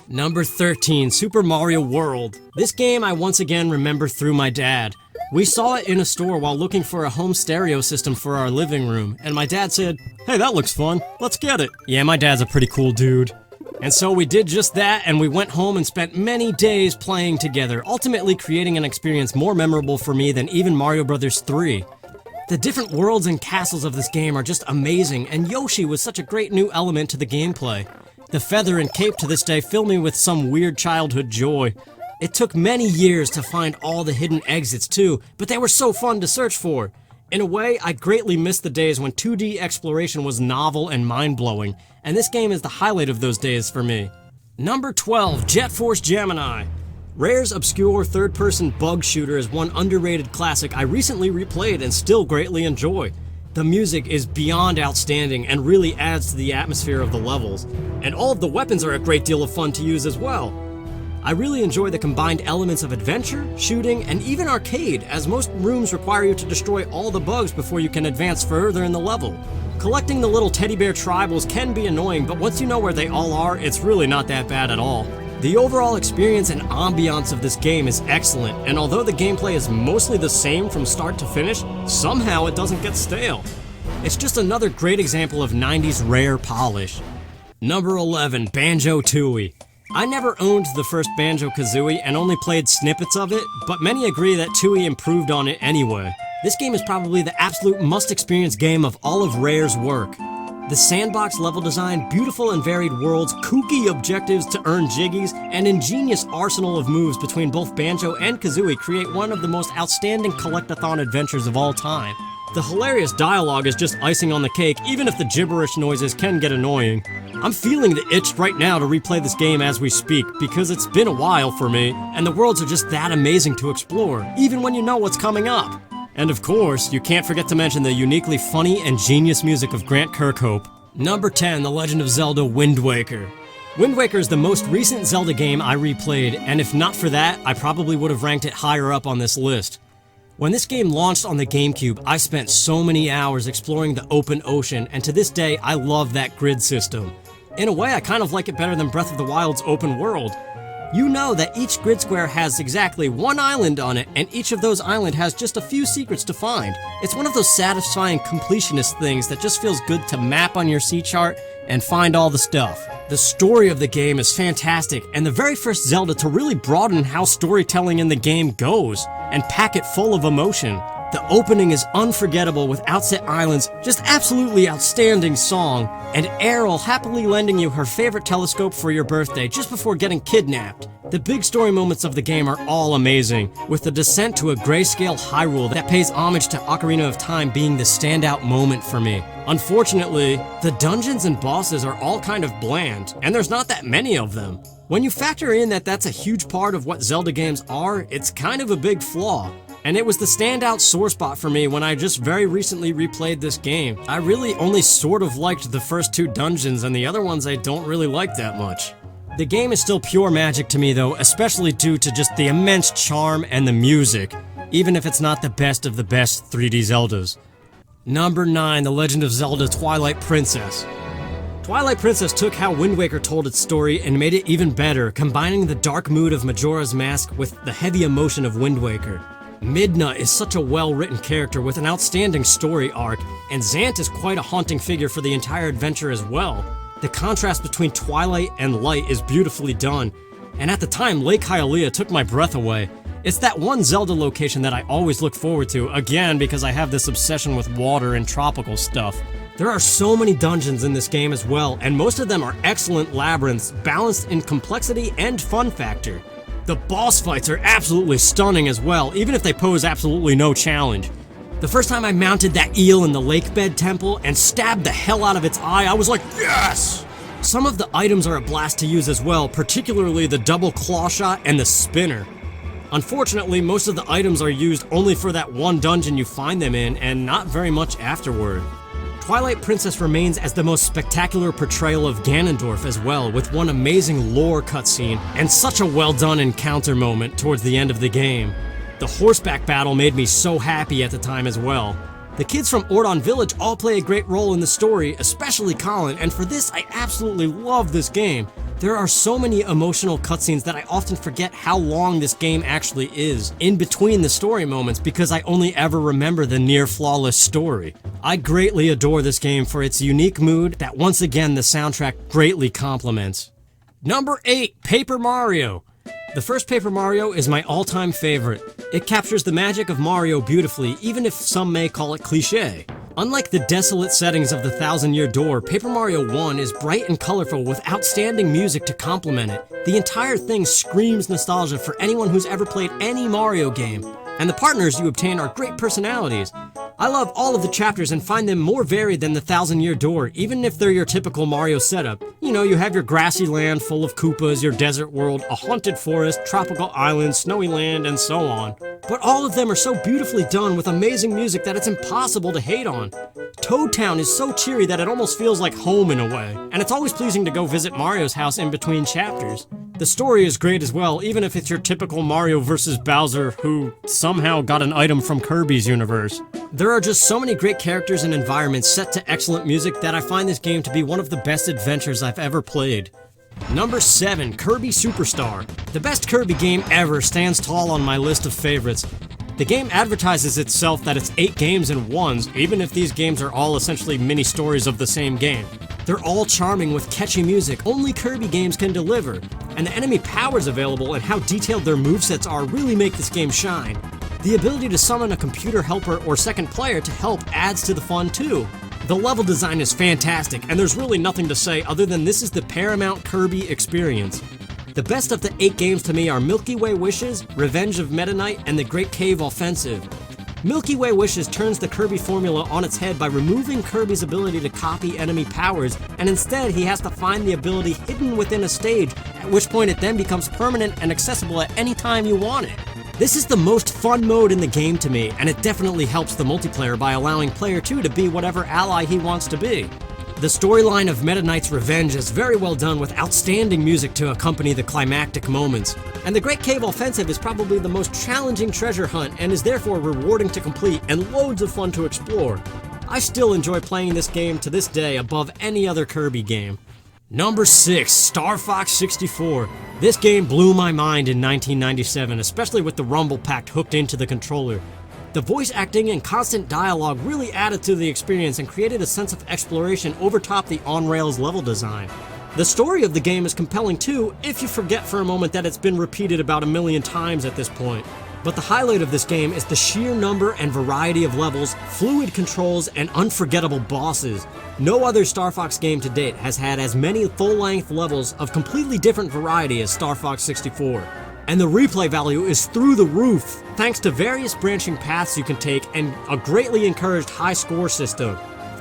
Number 13, Super Mario World. This game I once again remember through my dad. We saw it in a store while looking for a home stereo system for our living room, and my dad said, "Hey, that looks fun, let's get it." Yeah, my dad's a pretty cool dude. And so we did just that, and we went home and spent many days playing together, ultimately creating an experience more memorable for me than even Mario Bros. 3. The different worlds and castles of this game are just amazing, and Yoshi was such a great new element to the gameplay. The feather and cape to this day fill me with some weird childhood joy. It took many years to find all the hidden exits too, but they were so fun to search for. In a way, I greatly miss the days when 2D exploration was novel and mind-blowing, and this game is the highlight of those days for me. Number 12, Jet Force Gemini. Rare's obscure third-person bug shooter is one underrated classic I recently replayed and still greatly enjoy. The music is beyond outstanding and really adds to the atmosphere of the levels, and all of the weapons are a great deal of fun to use as well. I really enjoy the combined elements of adventure, shooting, and even arcade, as most rooms require you to destroy all the bugs before you can advance further in the level. Collecting the little teddy bear tribals can be annoying, but once you know where they all are, it's really not that bad at all. The overall experience and ambiance of this game is excellent, and although the gameplay is mostly the same from start to finish, somehow it doesn't get stale. It's just another great example of 90s Rare polish. Number 11, Banjo-Tooie. I never owned the first Banjo-Kazooie and only played snippets of it, but many agree that Tooie improved on it anyway. This game is probably the absolute must-experience game of all of Rare's work. The sandbox level design, beautiful and varied worlds, kooky objectives to earn jiggies, and ingenious arsenal of moves between both Banjo and Kazooie create one of the most outstanding collect-a-thon adventures of all time. The hilarious dialogue is just icing on the cake, even if the gibberish noises can get annoying. I'm feeling the itch right now to replay this game as we speak, because it's been a while for me, and the worlds are just that amazing to explore, even when you know what's coming up. And of course, you can't forget to mention the uniquely funny and genius music of Grant Kirkhope. Number 10, The Legend of Zelda Wind Waker. Wind Waker is the most recent Zelda game I replayed, and if not for that, I probably would have ranked it higher up on this list. When this game launched on the GameCube, I spent so many hours exploring the open ocean, and to this day, I love that grid system. In a way, I kind of like it better than Breath of the Wild's open world. You know that each grid square has exactly one island on it, and each of those islands has just a few secrets to find. It's one of those satisfying completionist things that just feels good to map on your C chart and find all the stuff. The story of the game is fantastic, and the very first Zelda to really broaden how storytelling in the game goes, and pack it full of emotion. The opening is unforgettable with Outset Island's just absolutely outstanding song, and Errol happily lending you her favorite telescope for your birthday just before getting kidnapped. The big story moments of the game are all amazing, with the descent to a grayscale Hyrule that pays homage to Ocarina of Time being the standout moment for me. Unfortunately, the dungeons and bosses are all kind of bland, and there's not that many of them. When you factor in that that's a huge part of what Zelda games are, it's kind of a big flaw. And it was the standout sore spot for me when I just very recently replayed this game. I really only sort of liked the first 2 dungeons, and the other ones I don't really like that much. The game is still pure magic to me though, especially due to just the immense charm and the music, even if it's not the best of the best 3D Zeldas. Number 9, The Legend of Zelda Twilight Princess. Twilight Princess took how Wind Waker told its story and made it even better, combining the dark mood of Majora's Mask with the heavy emotion of Wind Waker. Midna is such a well-written character with an outstanding story arc, and Zant is quite a haunting figure for the entire adventure as well. The contrast between Twilight and Light is beautifully done, and at the time Lake Hylia took my breath away. It's that one Zelda location that I always look forward to, again because I have this obsession with water and tropical stuff. There are so many dungeons in this game as well, and most of them are excellent labyrinths, balanced in complexity and fun factor. The boss fights are absolutely stunning as well, even if they pose absolutely no challenge. The first time I mounted that eel in the Lakebed Temple and stabbed the hell out of its eye, I was like, yes! Some of the items are a blast to use as well, particularly the double claw shot and the spinner. Unfortunately, most of the items are used only for that one dungeon you find them in, and not very much afterward. Twilight Princess remains as the most spectacular portrayal of Ganondorf as well, with one amazing lore cutscene and such a well-done encounter moment towards the end of the game. The horseback battle made me so happy at the time as well. The kids from Ordon Village all play a great role in the story, especially Colin, and for this I absolutely love this game. There are so many emotional cutscenes that I often forget how long this game actually is, in between the story moments, because I only ever remember the near-flawless story. I greatly adore this game for its unique mood that once again the soundtrack greatly complements. Number 8, Paper Mario. The first Paper Mario is my all-time favorite. It captures the magic of Mario beautifully, even if some may call it cliché. Unlike the desolate settings of the Thousand Year Door, Paper Mario 1 is bright and colorful with outstanding music to complement it. The entire thing screams nostalgia for anyone who's ever played any Mario game, and the partners you obtain are great personalities. I love all of the chapters and find them more varied than the Thousand Year Door, even if they're your typical Mario setup. You know, you have your grassy land full of Koopas, your desert world, a haunted forest, tropical island, snowy land, and so on. But all of them are so beautifully done with amazing music that it's impossible to hate on. Toad Town is so cheery that it almost feels like home in a way, and it's always pleasing to go visit Mario's house in between chapters. The story is great as well, even if it's your typical Mario vs. Bowser who somehow got an item from Kirby's universe. There are just so many great characters and environments set to excellent music that I find this game to be one of the best adventures I've ever played. Number 7, Kirby Superstar. The best Kirby game ever stands tall on my list of favorites. The game advertises itself that it's 8 games in ones, even if these games are all essentially mini-stories of the same game. They're all charming with catchy music only Kirby games can deliver, and the enemy powers available and how detailed their movesets are really make this game shine. The ability to summon a computer helper or second player to help adds to the fun too. The level design is fantastic, and there's really nothing to say other than this is the Paramount Kirby experience. The best of the 8 games to me are Milky Way Wishes, Revenge of Meta Knight, and the Great Cave Offensive. Milky Way Wishes turns the Kirby formula on its head by removing Kirby's ability to copy enemy powers, and instead he has to find the ability hidden within a stage, at which point it then becomes permanent and accessible at any time you want it. This is the most fun mode in the game to me, and it definitely helps the multiplayer by allowing player 2 to be whatever ally he wants to be. The storyline of Meta Knight's Revenge is very well done with outstanding music to accompany the climactic moments. And the Great Cave Offensive is probably the most challenging treasure hunt and is therefore rewarding to complete and loads of fun to explore. I still enjoy playing this game to this day above any other Kirby game. Number 6, Star Fox 64. This game blew my mind in 1997, especially with the rumble pack hooked into the controller. The voice acting and constant dialogue really added to the experience and created a sense of exploration over top the on-rails level design. The story of the game is compelling too, if you forget for a moment that it's been repeated about 1,000,000 times at this point. But the highlight of this game is the sheer number and variety of levels, fluid controls, and unforgettable bosses. No other Star Fox game to date has had as many full-length levels of completely different variety as Star Fox 64. And the replay value is through the roof, thanks to various branching paths you can take and a greatly encouraged high score system.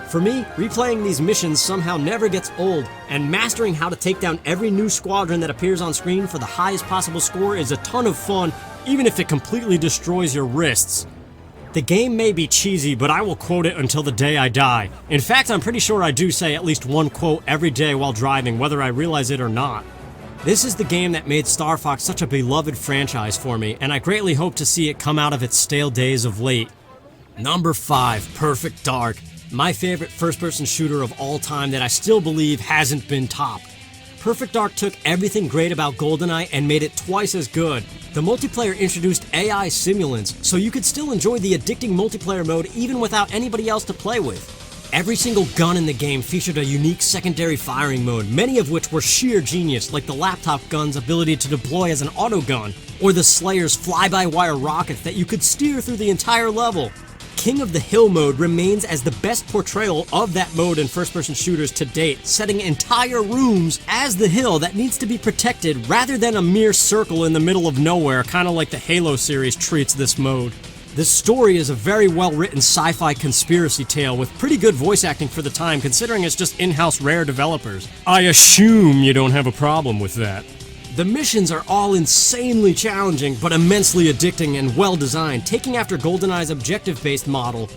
For me, replaying these missions somehow never gets old, and mastering how to take down every new squadron that appears on screen for the highest possible score is a ton of fun, even if it completely destroys your wrists. The game may be cheesy, but I will quote it until the day I die. In fact, I'm pretty sure I do say at least one quote every day while driving, whether I realize it or not. This is the game that made Star Fox such a beloved franchise for me, and I greatly hope to see it come out of its stale days of late. Number 5, Perfect Dark. My favorite first-person shooter of all time that I still believe hasn't been topped. Perfect Dark took everything great about GoldenEye and made it twice as good. The multiplayer introduced AI simulants, so you could still enjoy the addicting multiplayer mode even without anybody else to play with. Every single gun in the game featured a unique secondary firing mode, many of which were sheer genius, like the laptop gun's ability to deploy as an autogun, or the Slayer's fly-by-wire rockets that you could steer through the entire level. King of the Hill mode remains as the best portrayal of that mode in first-person shooters to date, setting entire rooms as the hill that needs to be protected rather than a mere circle in the middle of nowhere, kind of like the Halo series treats this mode. This story is a very well-written sci-fi conspiracy tale with pretty good voice acting for the time, considering it's just in-house Rare developers. I assume you don't have a problem with that. The missions are all insanely challenging, but immensely addicting and well-designed, taking after GoldenEye's objective-based model.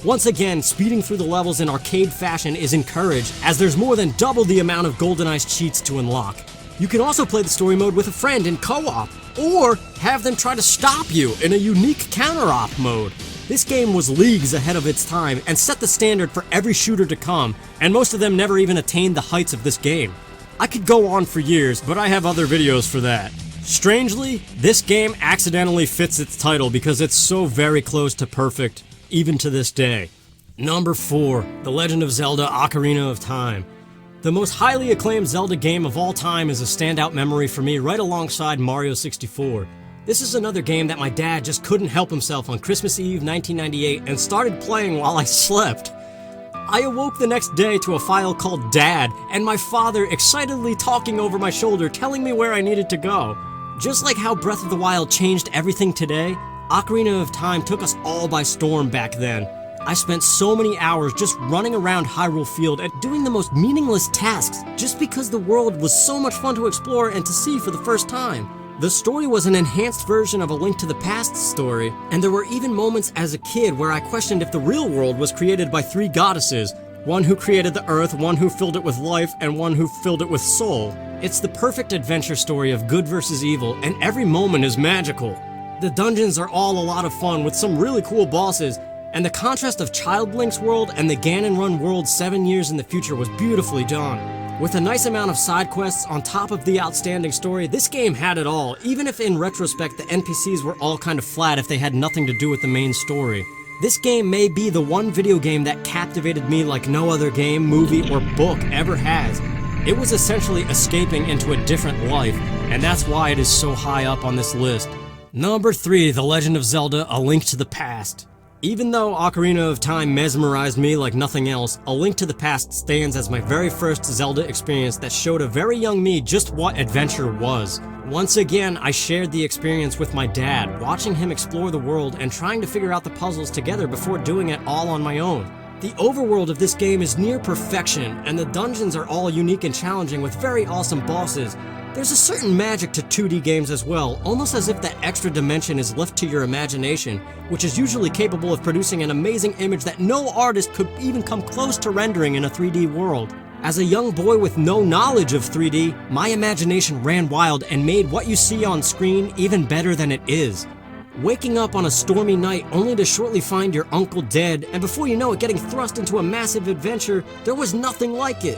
Once again, speeding through the levels in arcade fashion is encouraged, as there's more than double the amount of GoldenEye's cheats to unlock. You can also play the story mode with a friend in co-op, or have them try to stop you in a unique counter-op mode. This game was leagues ahead of its time and set the standard for every shooter to come, and most of them never even attained the heights of this game. I could go on for years, but I have other videos for that. Strangely, this game accidentally fits its title because it's so very close to perfect, even to this day. Number 4, The Legend of Zelda: Ocarina of Time. The most highly acclaimed Zelda game of all time is a standout memory for me right alongside Mario 64. This is another game that my dad just couldn't help himself on Christmas Eve 1998 and started playing while I slept. I awoke the next day to a file called Dad, and my father excitedly talking over my shoulder telling me where I needed to go. Just like how Breath of the Wild changed everything today, Ocarina of Time took us all by storm back then. I spent so many hours just running around Hyrule Field and doing the most meaningless tasks just because the world was so much fun to explore and to see for the first time. The story was an enhanced version of A Link to the Past story, and there were even moments as a kid where I questioned if the real world was created by 3 goddesses, one who created the earth, one who filled it with life, and one who filled it with soul. It's the perfect adventure story of good versus evil, and every moment is magical. The dungeons are all a lot of fun with some really cool bosses, and the contrast of Child Link's world and the Ganon Run world 7 years in the future was beautifully done. With a nice amount of side quests on top of the outstanding story, this game had it all, even if in retrospect the NPCs were all kind of flat if they had nothing to do with the main story. This game may be the one video game that captivated me like no other game, movie, or book ever has. It was essentially escaping into a different life, and that's why it is so high up on this list. Number 3, The Legend of Zelda: A Link to the Past. Even though Ocarina of Time mesmerized me like nothing else, A Link to the Past stands as my very first Zelda experience that showed a very young me just what adventure was. Once again, I shared the experience with my dad, watching him explore the world and trying to figure out the puzzles together before doing it all on my own. The overworld of this game is near perfection, and the dungeons are all unique and challenging with very awesome bosses. There's a certain magic to 2D games as well, almost as if that extra dimension is left to your imagination, which is usually capable of producing an amazing image that no artist could even come close to rendering in a 3D world. As a young boy with no knowledge of 3D, my imagination ran wild and made what you see on screen even better than it is. Waking up on a stormy night only to shortly find your uncle dead, and before you know it getting thrust into a massive adventure, there was nothing like it.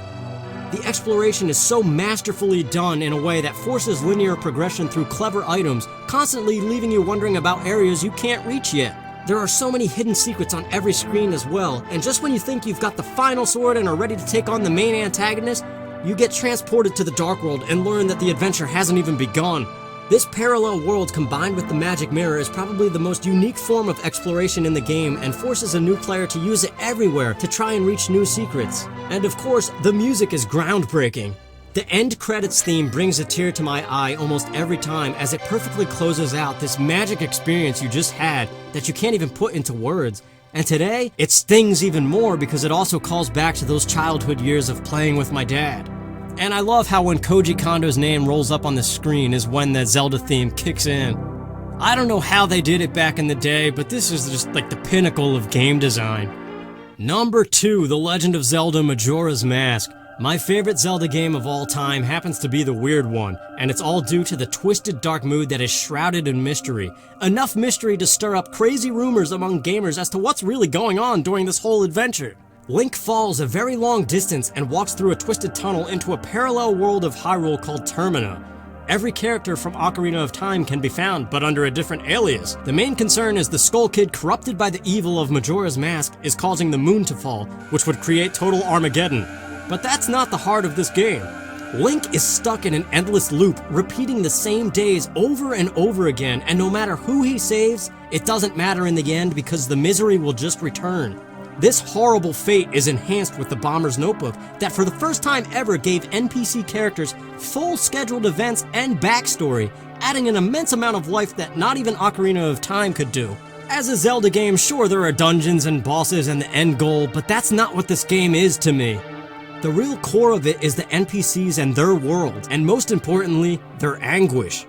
The exploration is so masterfully done in a way that forces linear progression through clever items, constantly leaving you wondering about areas you can't reach yet. There are so many hidden secrets on every screen as well, and just when you think you've got the final sword and are ready to take on the main antagonist, you get transported to the Dark World and learn that the adventure hasn't even begun. This parallel world combined with the magic mirror is probably the most unique form of exploration in the game and forces a new player to use it everywhere to try and reach new secrets. And of course, the music is groundbreaking. The end credits theme brings a tear to my eye almost every time as it perfectly closes out this magic experience you just had that you can't even put into words. And today, it stings even more because it also calls back to those childhood years of playing with my dad. And I love how when Koji Kondo's name rolls up on the screen is when the Zelda theme kicks in. I don't know how they did it back in the day, but this is just like the pinnacle of game design. Number 2, The Legend of Zelda Majora's Mask. My favorite Zelda game of all time happens to be the weird one, and it's all due to the twisted dark mood that is shrouded in mystery. Enough mystery to stir up crazy rumors among gamers as to what's really going on during this whole adventure. Link falls a very long distance and walks through a twisted tunnel into a parallel world of Hyrule called Termina. Every character from Ocarina of Time can be found, but under a different alias. The main concern is the Skull Kid, corrupted by the evil of Majora's Mask, is causing the moon to fall, which would create total Armageddon. But that's not the heart of this game. Link is stuck in an endless loop, repeating the same days over and over again, and no matter who he saves, it doesn't matter in the end because the misery will just return. This horrible fate is enhanced with the Bomber's Notebook that for the first time ever gave NPC characters full scheduled events and backstory, adding an immense amount of life that not even Ocarina of Time could do. As a Zelda game, sure there are dungeons and bosses and the end goal, but that's not what this game is to me. The real core of it is the NPCs and their world, and most importantly, their anguish.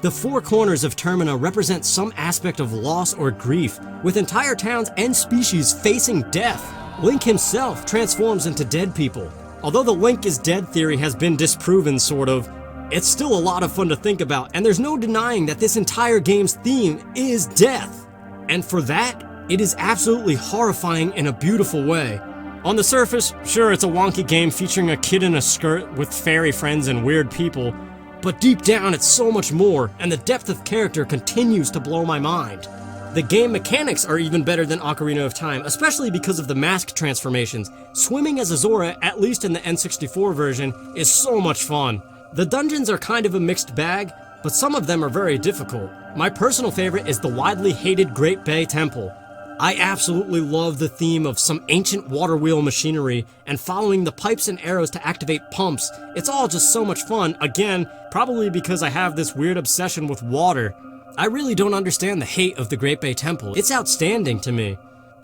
The four corners of Termina represent some aspect of loss or grief, with entire towns and species facing death. Link himself transforms into dead people. Although the Link is dead theory has been disproven sort of, it's still a lot of fun to think about, and there's no denying that this entire game's theme is death. And for that, it is absolutely horrifying in a beautiful way. On the surface, sure, it's a wonky game featuring a kid in a skirt with fairy friends and weird people, but deep down it's so much more, and the depth of character continues to blow my mind. The game mechanics are even better than Ocarina of Time, especially because of the mask transformations. Swimming as a Zora, at least in the N64 version, is so much fun. The dungeons are kind of a mixed bag, but some of them are very difficult. My personal favorite is the widely hated Great Bay Temple. I absolutely love the theme of some ancient water wheel machinery and following the pipes and arrows to activate pumps. It's all just so much fun, again, probably because I have this weird obsession with water. I really don't understand the hate of the Great Bay Temple. It's outstanding to me.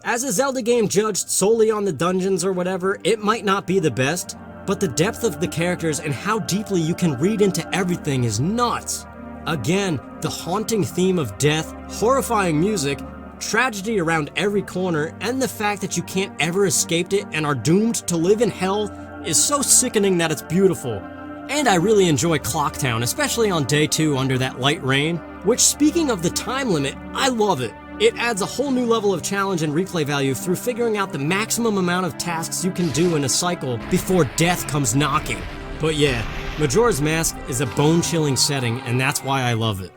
As a Zelda game judged solely on the dungeons or whatever, it might not be the best, but the depth of the characters and how deeply you can read into everything is nuts. Again, the haunting theme of death, horrifying music, tragedy around every corner, and the fact that you can't ever escape it and are doomed to live in hell is so sickening that it's beautiful. And I really enjoy Clocktown, especially on day 2 under that light rain, which, speaking of the time limit, I love it. It adds a whole new level of challenge and replay value through figuring out the maximum amount of tasks you can do in a cycle before death comes knocking. But yeah, Majora's Mask is a bone-chilling setting, and that's why I love it.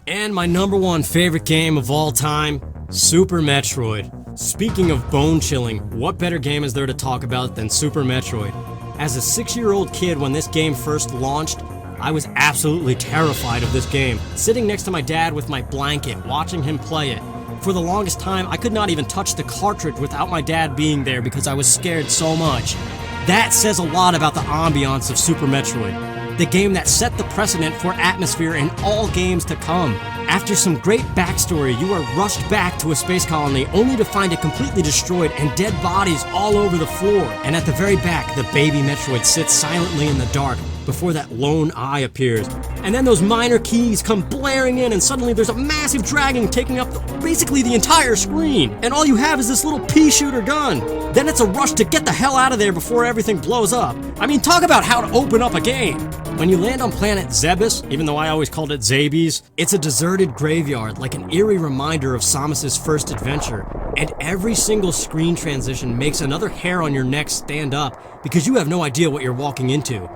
And my number 1 favorite game of all time, Super Metroid. Speaking of bone-chilling, what better game is there to talk about than Super Metroid? As a 6-year-old kid when this game first launched, I was absolutely terrified of this game, sitting next to my dad with my blanket, watching him play it. For the longest time, I could not even touch the cartridge without my dad being there because I was scared so much. That says a lot about the ambiance of Super Metroid, the game that set the precedent for atmosphere in all games to come. After some great backstory, you are rushed back to a space colony only to find it completely destroyed and dead bodies all over the floor. And at the very back, the baby Metroid sits silently in the dark before that lone eye appears. And then those minor keys come blaring in and suddenly there's a massive dragon taking up basically the entire screen. And all you have is this little pea shooter gun. Then it's a rush to get the hell out of there before everything blows up. I mean, talk about how to open up a game. When you land on planet Zebes, even though I always called it Zabes, it's a deserted graveyard, like an eerie reminder of Samus's first adventure. And every single screen transition makes another hair on your neck stand up because you have no idea what you're walking into.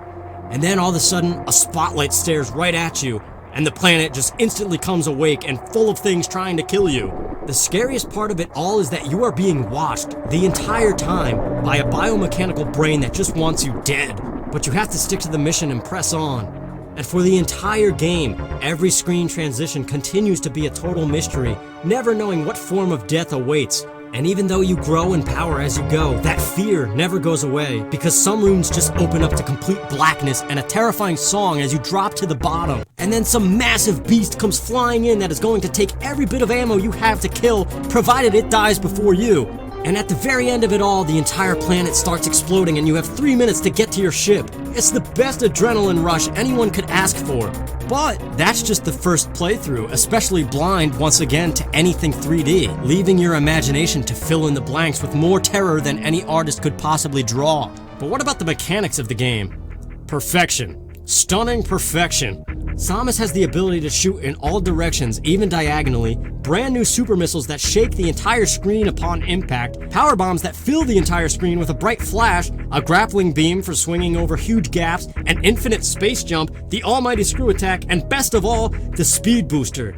And then all of a sudden, a spotlight stares right at you, and the planet just instantly comes awake and full of things trying to kill you. The scariest part of it all is that you are being watched the entire time by a biomechanical brain that just wants you dead. But you have to stick to the mission and press on. And for the entire game, every screen transition continues to be a total mystery, never knowing what form of death awaits. And even though you grow in power as you go, that fear never goes away, because some rooms just open up to complete blackness and a terrifying song as you drop to the bottom. And then some massive beast comes flying in that is going to take every bit of ammo you have to kill, provided it dies before you. And at the very end of it all, the entire planet starts exploding and you have 3 minutes to get to your ship. It's the best adrenaline rush anyone could ask for. But that's just the first playthrough, especially blind once again to anything 3D, leaving your imagination to fill in the blanks with more terror than any artist could possibly draw. But what about the mechanics of the game? Perfection. Stunning perfection. Samus has the ability to shoot in all directions, even diagonally, brand new super missiles that shake the entire screen upon impact, power bombs that fill the entire screen with a bright flash, a grappling beam for swinging over huge gaps, an infinite space jump, the almighty screw attack, and best of all, the speed booster.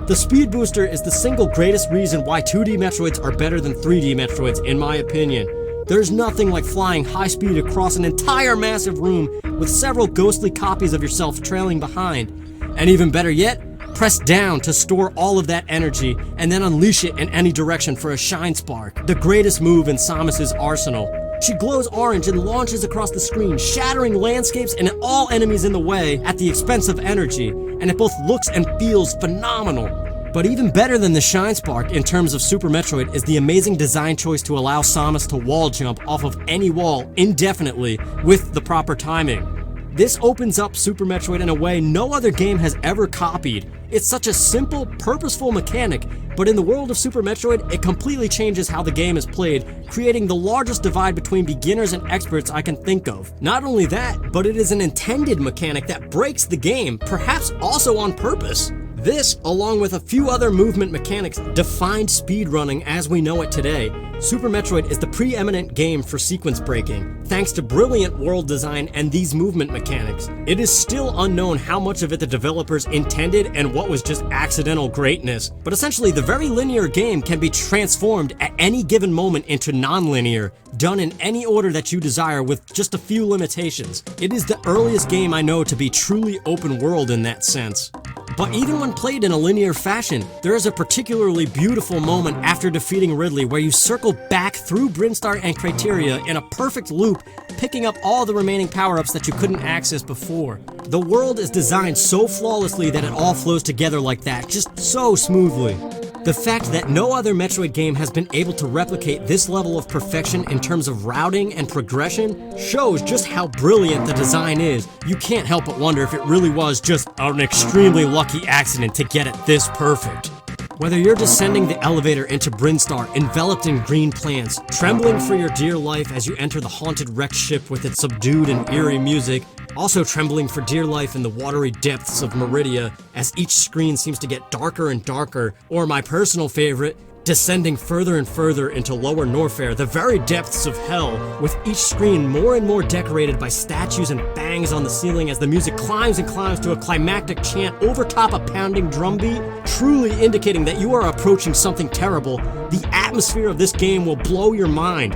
The speed booster is the single greatest reason why 2D Metroids are better than 3D Metroids, in my opinion. There's nothing like flying high speed across an entire massive room with several ghostly copies of yourself trailing behind. And even better yet, press down to store all of that energy and then unleash it in any direction for a shine spark, the greatest move in Samus's arsenal. She glows orange and launches across the screen, shattering landscapes and all enemies in the way at the expense of energy, and it both looks and feels phenomenal. But even better than the Shine Spark in terms of Super Metroid is the amazing design choice to allow Samus to wall jump off of any wall indefinitely with the proper timing. This opens up Super Metroid in a way no other game has ever copied. It's such a simple, purposeful mechanic, but in the world of Super Metroid, it completely changes how the game is played, creating the largest divide between beginners and experts I can think of. Not only that, but it is an intended mechanic that breaks the game, perhaps also on purpose. This, along with a few other movement mechanics, defined speedrunning as we know it today. Super Metroid is the preeminent game for sequence breaking, thanks to brilliant world design and these movement mechanics. It is still unknown how much of it the developers intended and what was just accidental greatness, but essentially the very linear game can be transformed at any given moment into non-linear, done in any order that you desire with just a few limitations. It is the earliest game I know to be truly open world in that sense. But even when played in a linear fashion, there is a particularly beautiful moment after defeating Ridley where you circle back through Brinstar and Criteria in a perfect loop, picking up all the remaining power-ups that you couldn't access before. The world is designed so flawlessly that it all flows together like that, just so smoothly. The fact that no other Metroid game has been able to replicate this level of perfection in terms of routing and progression shows just how brilliant the design is. You can't help but wonder if it really was just an extremely lucky accident to get it this perfect. Whether you're descending the elevator into Brinstar, enveloped in green plants, trembling for your dear life as you enter the haunted wrecked ship with its subdued and eerie music, also trembling for dear life in the watery depths of Meridia as each screen seems to get darker and darker, or my personal favorite, descending further and further into Lower Norfair, the very depths of hell, with each screen more and more decorated by statues and bangs on the ceiling as the music climbs and climbs to a climactic chant over top a pounding drumbeat, truly indicating that you are approaching something terrible. The atmosphere of this game will blow your mind.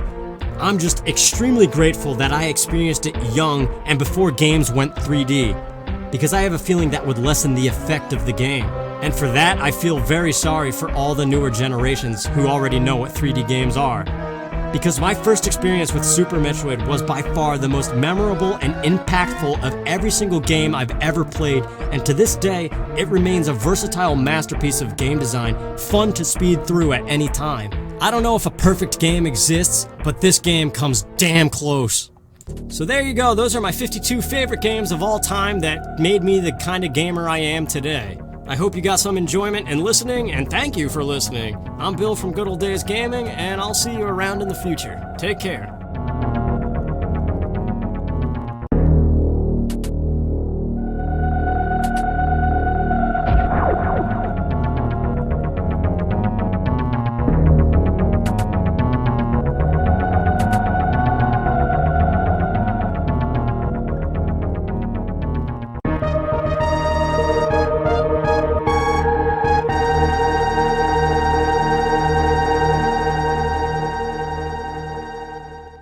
I'm just extremely grateful that I experienced it young and before games went 3D, because I have a feeling that would lessen the effect of the game. And for that, I feel very sorry for all the newer generations who already know what 3D games are. Because my first experience with Super Metroid was by far the most memorable and impactful of every single game I've ever played, and to this day, it remains a versatile masterpiece of game design, fun to speed through at any time. I don't know if a perfect game exists, but this game comes damn close. So there you go, those are my 52 favorite games of all time that made me the kind of gamer I am today. I hope you got some enjoyment in listening, and thank you for listening. I'm Bill from Good Old Days Gaming, and I'll see you around in the future. Take care.